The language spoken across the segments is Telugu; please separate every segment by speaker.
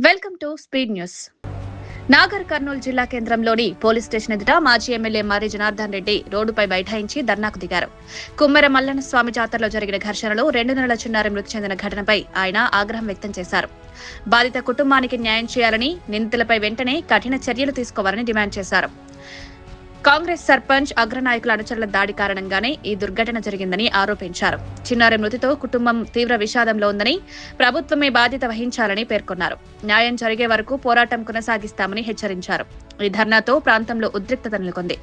Speaker 1: Welcome to speed news. Nagar Kurnool జిల్లా కేంద్రంలోని పోలీస్ స్టేషన్ ఎదుట మాజీ ఎమ్మెల్యే మర్రి జనార్దన్ రెడ్డి రోడ్డుపై బైఠాయించి ధర్నాకు దిగారు. కుమ్మెర మల్లన్న స్వామి జాతరలో జరిగిన ఘర్షణలో 2 నెలల చిన్నారి మృతి చెందిన ఘటనపై ఆయన ఆగ్రహం వ్యక్తం చేశారు. బాధిత కుటుంబానికి న్యాయం చేయాలని, నిందితులపై వెంటనే కఠిన చర్యలు తీసుకోవాలని డిమాండ్ చేశారు. కాంగ్రెస్ సర్పంచ్ అగ్రనాయకుల అనుచరుల దాడి కారణంగానే ఈ దుర్ఘటన జరిగిందని ఆరోపించారు. చిన్నారి మృతితో కుటుంబం తీవ్ర విషాదంలో ఉందని, ప్రభుత్వమే బాధ్యత వహించాలని పేర్కొన్నారు. న్యాయం జరిగే వరకు పోరాటం కొనసాగిస్తామని హెచ్చరించారు. ఈ ధర్నాతో ప్రాంతంలో ఉద్రిక్తత నెలకొంది.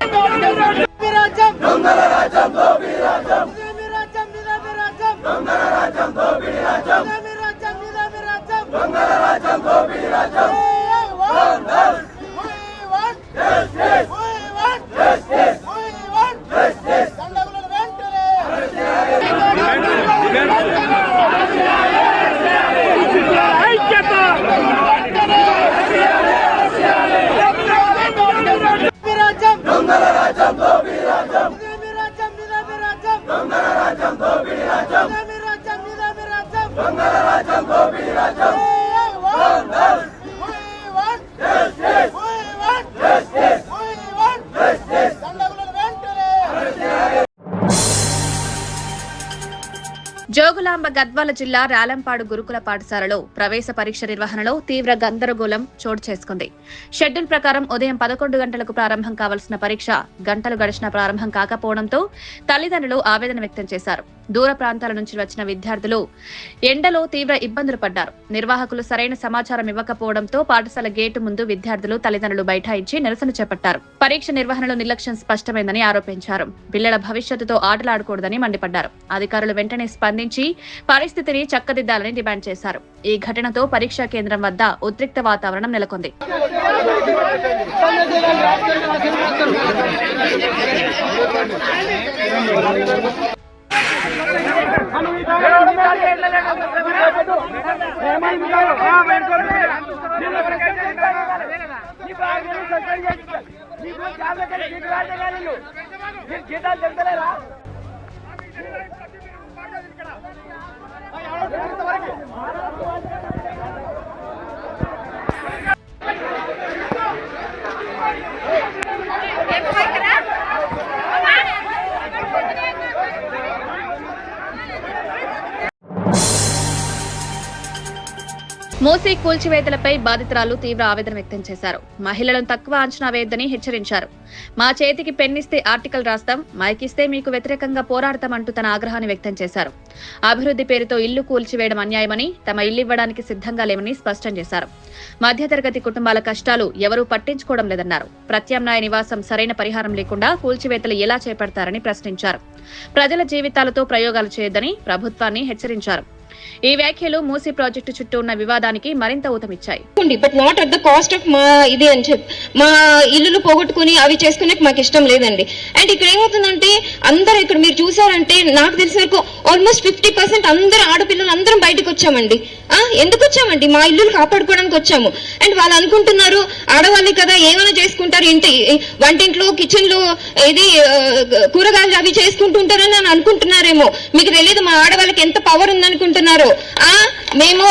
Speaker 1: జోగులాంబ గద్వాల జిల్లా రాలంపాడు గురుకుల పాఠశాలలో ప్రవేశ పరీక్ష నిర్వహణలో తీవ్ర గందరగోళం చోటు చేసుకుంది. షెడ్యూల్ ప్రకారం ఉదయం 11 గంటలకు ప్రారంభం కావాల్సిన పరీక్ష గంటలు గడిచినా ప్రారంభం కాకపోవడంతో తల్లిదండ్రులు ఆవేదన వ్యక్తం చేశారు. దూర ప్రాంతాల నుంచి వచ్చిన విద్యార్థులు ఎండలో తీవ్ర ఇబ్బందులు పడ్డారు. నిర్వాహకులు సరైన సమాచారం ఇవ్వకపోవడంతో పాఠశాల గేటు ముందు విద్యార్థులు తల్లిదండ్రులు బైఠాయించి నిరసన చేపట్టారు. పరీక్ష నిర్వహణలో నిర్లక్ష్యం స్పష్టమైందని ఆరోపించారు. పిల్లల భవిష్యత్తుతో ఆటలాడకూడదని మండిపడ్డారు. అధికారులు వెంటనే స్పందించి పరిస్థితిని చక్కదిద్దాలని డిమాండ్ చేశారు. ఈ ఘటనతో పరీక్షా కేంద్రం వద్ద ఉద్రిక్త వాతావరణం నెలకొంది. మూసీ కూల్చివేతలపై బాధితురాలు తీవ్ర ఆవేదన వ్యక్తం చేశారు. మహిళలను తక్కువ అంచనా వేయొద్దని హెచ్చరించారు. మా చేతికి పెన్నిస్తే ఆర్టికల్ రాస్తాం, మైకిస్తే మీకు వ్యతిరేకంగా పోరాడతామంటూ తన ఆగ్రహాన్ని వ్యక్తం చేశారు. అభివృద్ధి పేరుతో ఇల్లు కూల్చివేయడం అన్యాయమని, తమ ఇల్లు ఇవ్వడానికి సిద్ధంగా లేమని స్పష్టం చేశారు. మధ్యతరగతి కుటుంబాల కష్టాలు ఎవరూ పట్టించుకోవడం లేదన్నారు. ప్రత్యామ్నాయ నివాసం సరైన పరిహారం లేకుండా కూల్చివేతలు ఎలా చేపడతారని ప్రశ్నించారు. ప్రజల జీవితాలతో ప్రయోగాలు చేయొద్దని ప్రభుత్వాన్ని హెచ్చరించారు. ఈ వ్యాఖ్యలు మూసీ ప్రాజెక్టు చుట్టూ ఉన్న వివాదానికి మరింత ఊతమిచ్చాయి.
Speaker 2: But not at the cost of మా ఇది అని చెప్పి మా ఇల్లులు పోగొట్టుకుని అవి చేసుకునే మాకు ఇష్టం లేదండి. అండ్ ఇక్కడ ఏమవుతుందంటే అందరూ ఇక్కడ మీరు చూసారంటే నాకు తెలిసిన వరకు ఆల్మోస్ట్ 50% అందరూ ఆడపిల్లలు అందరం బయటకు వచ్చామండి. ఎందుకు వచ్చామండి? మా ఇల్లులు కాపాడుకోవడానికి వచ్చాము. అండ్ వాళ్ళు అనుకుంటున్నారు ఆడవాళ్ళే కదా ఏమైనా చేసుకుంటారు, ఇంటి వంటింట్లో కిచెన్ లో ఇది కూరగాయలు అవి చేసుకుంటుంటారని అని అనుకుంటున్నారేమో. మీకు తెలియదు మా ఆడవాళ్ళకి ఎంత పవర్ ఉందనుకుంటున్నారు. మేము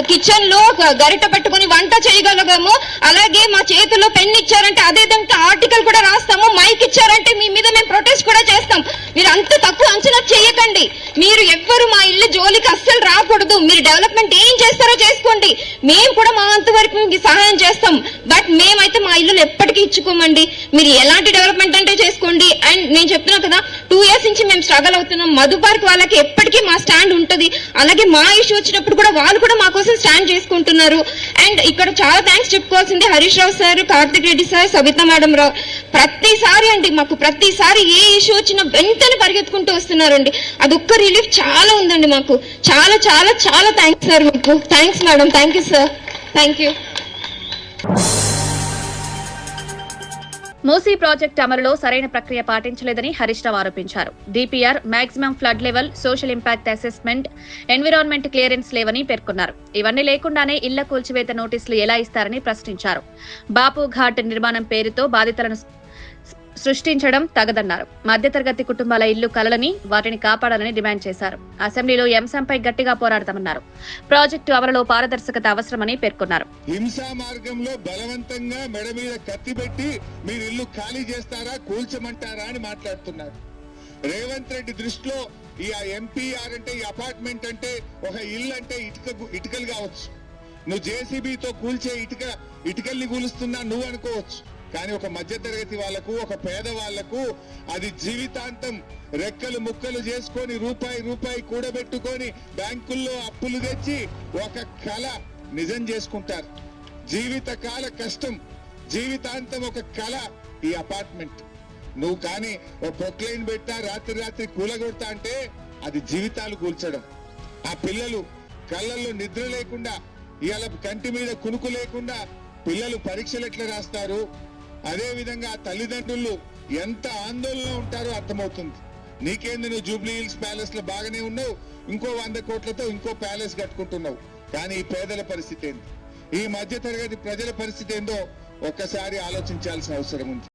Speaker 2: కిచెన్ లో గరిట పట్టుకుని వంట చేయగలగాము. అలాగే మా చేతిలో పెన్ ఇచ్చారంటే అదే దానికి ఆర్టికల్ కూడా రాస్తాము. మైక్ ఇచ్చారంటే మీ మీద మేము ప్రొటెస్ట్ కూడా చేస్తాం. మీరు అంత తక్కువ అంచనా చేయకండి. మీరు ఎవ్వరు మా ఇల్లు జోలికి అస్సలు రాకూడదు. మీరు డెవలప్మెంట్ ఏం చేస్తారో చేసుకోండి, మేము కూడా మా అంతవరకు సహాయం చేస్తాం. బట్ మేమైతే మా ఇల్లు ఎప్పటికీ ఇచ్చుకోమండి. మీరు ఎలాంటి డెవలప్మెంట్ అంటే చేసుకోండి. అండ్ నేను చెప్తున్నా కదా 2 years నుంచి మేము స్ట్రగల్ అవుతున్నాం. మధు పార్క్ వాళ్ళకి ఎప్పటికీ మా స్టాండ్ ఉంటుంది. అలాగే మా ఇష్యూ వచ్చినప్పుడు కూడా వాళ్ళు కూడా మా కోసం స్టాండ్ చేసుకుంటున్నారు. అండ్ ఇక్కడ చాలా థ్యాంక్స్ చెప్పుకోవాల్సింది Harish Rao sir, Karthik Reddy sir, Sabitha madam Rao. ప్రతిసారి అండి మాకు ప్రతిసారి ఏ ఇష్యూ వచ్చినా వెంటనే పరిగెత్తుకుంటూ వస్తున్నారండి. అదొక్క రిలీఫ్ చాలా ఉందండి మాకు. చాలా చాలా చాలా థ్యాంక్స్ సార్ మీకు. Thanks madam. Thank you sir. Thank you.
Speaker 1: Musi project అమలులో సరైన ప్రక్రియ పాటించలేదని హరీష్ రావు ఆరోపించారు. DPR, maximum flood level, social impact assessment, environment clearance లేవని పేర్కొన్నారు. ఇవన్నీ లేకుండానే ఇళ్ల కూల్చివేత నోటీసులు ఎలా ఇస్తారని ప్రశ్నించారు. బాపు ఘాట్ నిర్మాణం పేరుతో బాధితులను సృష్టించడం తగదన్నారు. మధ్యతరగతి కుటుంబాల ఇల్లు కలలని, వాటిని కాపాడాలని డిమాండ్ చేశారు. అసెంబ్లీలో ఈ అంశంపై గట్టిగా పోరాడతామన్నారు. ప్రాజెక్టు అమలులో పారదర్శకత అవసరమని పేర్కొన్నారు.
Speaker 3: హింసా మార్గంలో బలవంతంగా మెడ మీద కత్తి పెట్టి మీరు ఇల్లు ఖాళీ చేస్తారా, కూల్చమంటారా అని మాట్లాడుతున్నారు. రేవంత్ రెడ్డి దృష్టిలో ఈ ఎంపీఆర్ అంటే, ఈ అపార్ట్మెంట్ అంటే, ఒక ఇల్లు అంటే ఇటుకలు కావచ్చు. నువ్వు జేసీబీతో కూల్చే ఇటుకల్ని కూలుస్తున్నా నువ్వు అనుకోవచ్చు. కానీ ఒక మధ్యతరగతి వాళ్లకు, ఒక పేద వాళ్లకు అది జీవితాంతం రెక్కలు ముక్కలు చేసుకొని రూపాయి కూడబెట్టుకొని బ్యాంకుల్లో అప్పులు తెచ్చి ఒక కళ నిజం చేసుకుంటారు. జీవితకాల కష్టం, జీవితాంతం ఒక కళ ఈ అపార్ట్మెంట్. నువ్వు కానీ ఒక ప్రొక్లైన్ పెట్టా రాత్రి కూలగొడతా అంటే అది జీవితాలు కూల్చడం. ఆ పిల్లలు కళ్ళల్లో నిద్ర లేకుండా, ఇవాళ కంటి మీద కునుకు లేకుండా పిల్లలు పరీక్షలు ఎట్లా రాస్తారు, అదే విధంగా తల్లిదండ్రులు ఎంత ఆందోళన ఉంటారో అర్థమవుతుంది. నీకేంది, నువ్వు జూబ్లీ హిల్స్ ప్యాలెస్ లో బాగానే ఉన్నావు, ఇంకో 100 కోట్లతో ఇంకో ప్యాలెస్ కట్టుకుంటున్నావు. కానీ ఈ పేదల పరిస్థితి ఏంది, ఈ మధ్య తరగతి ప్రజల పరిస్థితి ఏందో ఒక్కసారి ఆలోచించాల్సిన అవసరం ఉంది.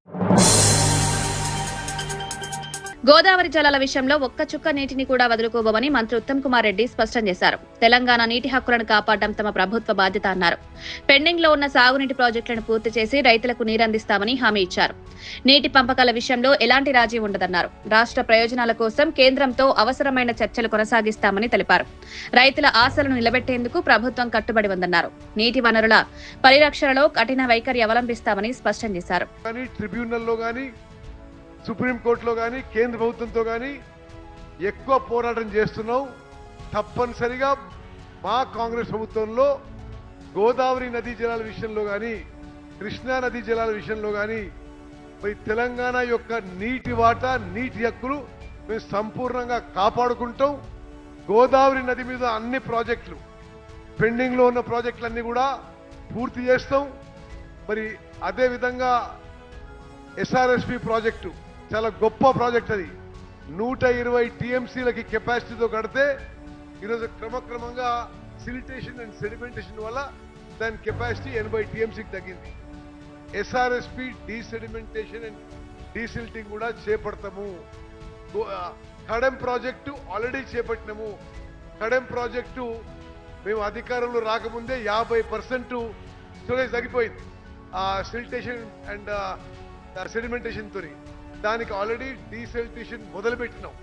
Speaker 1: గోదావరి జలాల విషయంలో ఒక్క చుక్క నీటిని కూడా వదులుకోబోమని మంత్రి ఉత్తమ్ కుమార్ రెడ్డి స్పష్టం చేశారు. తెలంగాణ నీటి హక్కులను కాపాడడం తమ ప్రభుత్వ బాధ్యత అన్నారు. పెండింగ్ లో ఉన్న సాగునీటి ప్రాజెక్టులను పూర్తి చేసి రైతులకు నీరందిస్తామని హామీ ఇచ్చారు. నీటి పంపకాల విషయంలో ఎలాంటి రాజీ ఉండదన్నారు. రాష్ట్ర ప్రయోజనాల కోసం కేంద్రంతో అవసరమైన చర్చలు కొనసాగిస్తామని తెలిపారు. రైతుల ఆశలను నిలబెట్టేందుకు ప్రభుత్వం కట్టుబడి ఉందన్నారు. నీటి వనరుల పరిరక్షణలో కఠిన వైఖరి అవలంబిస్తామని స్పష్టం చేశారు.
Speaker 4: సుప్రీంకోర్టులో కానీ కేంద్ర ప్రభుత్వంతో కానీ ఎక్కువ పోరాటం చేస్తున్నాం. తప్పనిసరిగా మా కాంగ్రెస్ ప్రభుత్వంలో గోదావరి నదీ జలాల విషయంలో కానీ, కృష్ణా నదీ జలాల విషయంలో కానీ మరి తెలంగాణ యొక్క నీటి వాటా, నీటి హక్కులు మేము సంపూర్ణంగా కాపాడుకుంటాం. గోదావరి నది మీద అన్ని ప్రాజెక్టులు, పెండింగ్లో ఉన్న ప్రాజెక్టులన్నీ కూడా పూర్తి చేస్తాం. మరి అదేవిధంగా ఎస్ఆర్ఎస్పి ప్రాజెక్టు చాలా గొప్ప ప్రాజెక్ట్. అది 120 టీఎంసీలకి కెపాసిటీతో కడితే ఈరోజు క్రమక్రమంగా సిలిటేషన్ అండ్ సెడిమెంటేషన్ వల్ల దాని కెపాసిటీ 80 టీఎంసీకి తగ్గింది. ఎస్ఆర్ఎస్పి డీసెడిమెంటేషన్ అండ్ డీసిల్టింగ్ కూడా చేపడతాము. కడెం ప్రాజెక్టు ఆల్రెడీ చేపట్టినాము. కడెం ప్రాజెక్టు మేము అధికారంలో రాకముందే 50% స్టోరేజ్ తగ్గిపోయింది ఆ సిలిటేషన్ అండ్ సెడిమెంటేషన్ తోని. దానికి ఆల్రెడీ డీసెల్టేషన్ మొదలుపెట్టినాం.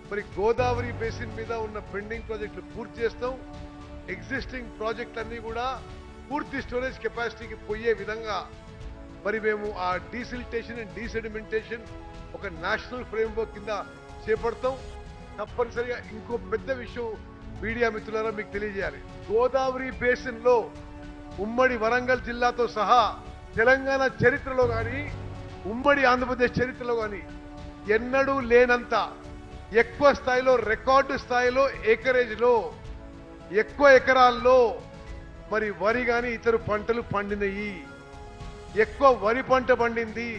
Speaker 4: మరి గోదావరి బేసిన్ మీద ఉన్న పెండింగ్ ప్రాజెక్టులు పూర్తి చేస్తాం. ఎగ్జిస్టింగ్ ప్రాజెక్టులన్నీ కూడా పూర్తి స్టోరేజ్ కెపాసిటీకి పోయే విధంగా మరి మేము ఆ డీసిల్టేషన్ అండ్ డీసెడిమెంటేషన్ ఒక నేషనల్ ఫ్రేమ్వర్క్ కింద చేపడతాం. తప్పనిసరిగా ఇంకో పెద్ద విషయం మీడియా మిత్రులారా మీకు తెలియజేయాలి. గోదావరి బేసిన్ లో ఉమ్మడి వరంగల్ జిల్లాతో సహా తెలంగాణ చరిత్రలో కానీ, ఉమ్మడి ఆంధ్రప్రదేశ్ చరిత్రలో కానీ ఎన్నడూ లేనంత ఎక్కువ స్థాయిలో, రికార్డు స్థాయిలో ఏకరేజ్లో, ఎక్కువ ఎకరాల్లో మరి వరి కానీ ఇతర పంటలు పండినయి. ఎక్కువ వరి పంట పండింది,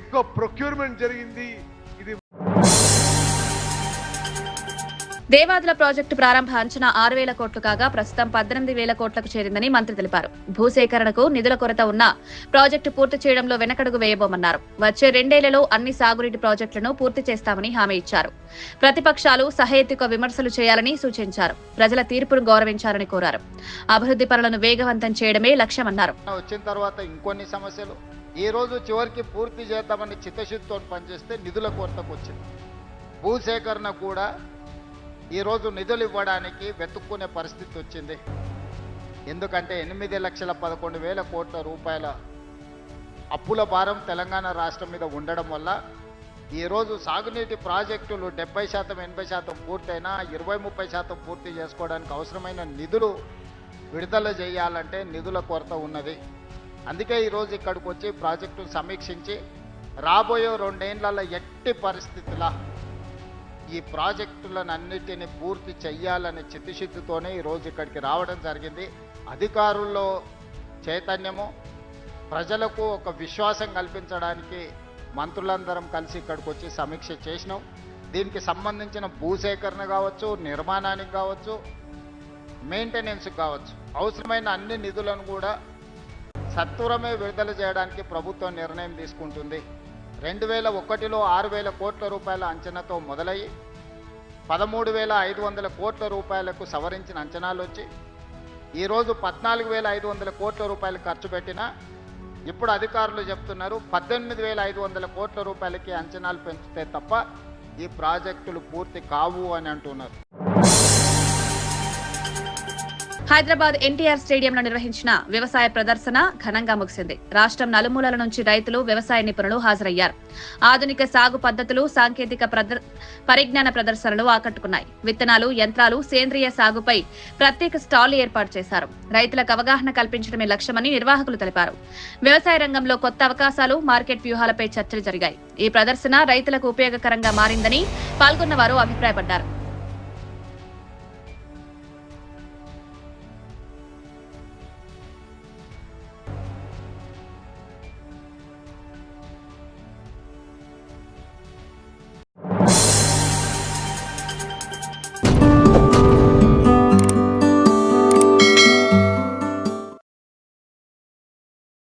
Speaker 4: ఎక్కువ ప్రొక్యూర్మెంట్ జరిగింది. ఇది
Speaker 1: దేవాదుల ప్రాజెక్టు ప్రారంభ అంచనా 6,000 కోట్లు కాగా ప్రస్తుతం 18,000 కోట్లకు చేరిందని మంత్రి తెలిపారు. భూసేకరణకు నిధుల కొరత ఉన్న ప్రాజెక్టు పూర్తి చేయడంలో వెనకడుగు వేయబోమన్నారు. వచ్చే 2 ఏళ్లలో అన్ని సాగునీటి ప్రాజెక్టులను పూర్తి చేస్తామని హామీ ఇచ్చారు. ప్రతిపక్షాలు సహేతుక విమర్శలు చేయాలని సూచించారు. ప్రజల తీర్పును గౌరవించాలని కోరారు. అభివృద్ధి పనులను వేగవంతం చేయడమే లక్ష్యమన్నారు.
Speaker 5: వచ్చిన తర్వాత ఇంకొన్ని సమస్యలు ఈ రోజు చివరికి పూర్తి చేద్దామని చిత్తశుద్ధితో పనిచేస్తే నిధుల కొరతకు వచ్చింది. భూసేకరణ కూడా ఈరోజు నిధులు ఇవ్వడానికి వెతుక్కునే పరిస్థితి వచ్చింది. ఎందుకంటే 8,11,000 కోట్ల రూపాయల అప్పుల భారం తెలంగాణ రాష్ట్రం మీద ఉండడం వల్ల ఈరోజు సాగునీటి ప్రాజెక్టులు 70%, 80% పూర్తయినా 20-30% పూర్తి చేసుకోవడానికి అవసరమైన నిధులు విడుదల చేయాలంటే నిధుల కొరత ఉన్నది. అందుకే ఈరోజు ఇక్కడికి వచ్చి ప్రాజెక్టును సమీక్షించి రాబోయే 2 ఏళ్లలో ఎట్టి పరిస్థితుల ఈ ప్రాజెక్టులన్నిటిని పూర్తి చెయ్యాలనే చిత్తశుద్ధితోనే ఈరోజు ఇక్కడికి రావడం జరిగింది. అధికారుల్లో చైతన్యము, ప్రజలకు ఒక విశ్వాసం కల్పించడానికి మంత్రులందరం కలిసి ఇక్కడికి వచ్చి సమీక్ష చేసినాం. దీనికి సంబంధించిన భూసేకరణ కావచ్చు, నిర్మాణానికి కావచ్చు, మెయింటెనెన్స్కి కావచ్చు, అవసరమైన అన్ని నిధులను కూడా సత్వరమే విడుదల చేయడానికి ప్రభుత్వం నిర్ణయం తీసుకుంటుంది. 2001లో 6,000 కోట్ల రూపాయల అంచనాతో మొదలయ్యి 13,500 కోట్ల రూపాయలకు సవరించిన అంచనాలు వచ్చి ఈరోజు 14,500 కోట్ల రూపాయలు ఖర్చు పెట్టినా ఇప్పుడు అధికారులు చెప్తున్నారు 18,500 కోట్ల రూపాయలకి అంచనాలు పెంచితే తప్ప ఈ ప్రాజెక్టులు పూర్తి కావు అని అంటున్నారు.
Speaker 1: హైదరాబాద్ ఎన్టీఆర్ స్టేడియంలో నిర్వహించిన వ్యవసాయ ప్రదర్శన ఘనంగా ముగిసింది. రాష్ట్రం నలుమూలల నుంచి రైతులు, వ్యవసాయ నిపుణులు హాజరయ్యారు. ఆధునిక సాగు పద్ధతులు, సాంకేతిక పరిజ్ఞాన ప్రదర్శనలు ఆకట్టుకున్నాయి. విత్తనాలు, యంత్రాలు, సేంద్రియ సాగుపై ప్రత్యేక స్టాల్ ఏర్పాటు చేశారు. రైతులకు అవగాహన కల్పించడమే లక్ష్యమని నిర్వాహకులు తెలిపారు. వ్యవసాయ రంగంలో కొత్త అవకాశాలు, మార్కెట్ వ్యూహాలపై చర్చలు జరిగాయి. ఈ ప్రదర్శన రైతులకు ఉపయోగకరంగా మారిందని పాల్గొన్న వారు అభిప్రాయపడ్డారు.